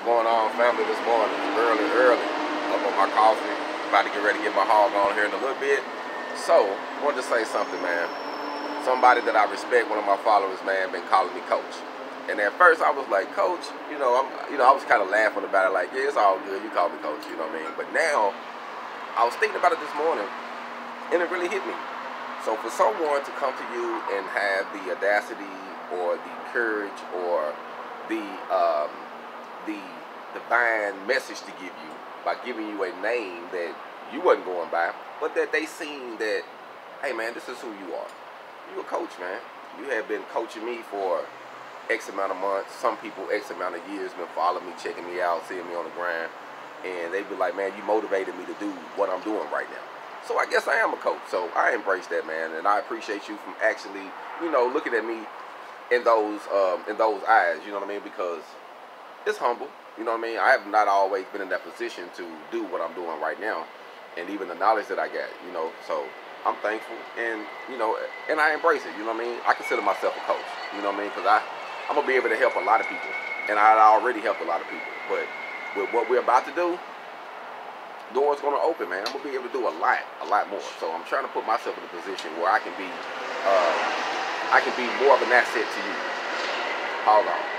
going on, family, this morning? Early. Up on my coffee. About to get ready to get my hog on here in a little bit. So, I wanted to say something, man. Somebody that I respect, one of my followers, man, been calling me coach. And at first I was like, coach, I was kind of laughing about it, like, yeah, it's all good. You call me coach, you know what I mean? But now, I was thinking about it this morning, and it really hit me. So for someone to come to you and have the audacity or the courage or the divine message to give you by giving you a name that you wasn't going by, but that they seen that, hey man, this is who you are. You a coach, man. You have been coaching me for X amount of months. Some people X amount of years been following me, checking me out, seeing me on the ground, and they be like, man, you motivated me to do what I'm doing right now. So I guess I am a coach. So I embrace that, man, and I appreciate you from actually, looking at me in those eyes. You know what I mean? Because it's humble. You know what I mean? I have not always been in that position to do what I'm doing right now, and even the knowledge that I got. So I'm thankful, and and I embrace it. You know what I mean? I consider myself a coach. You know what I mean? Because I'm gonna be able to help a lot of people, and I already helped a lot of people. But with what we're about to do, doors gonna open, man. I'm gonna be able to do a lot more. So I'm trying to put myself in a position where I can be more of an asset to you. Hold on.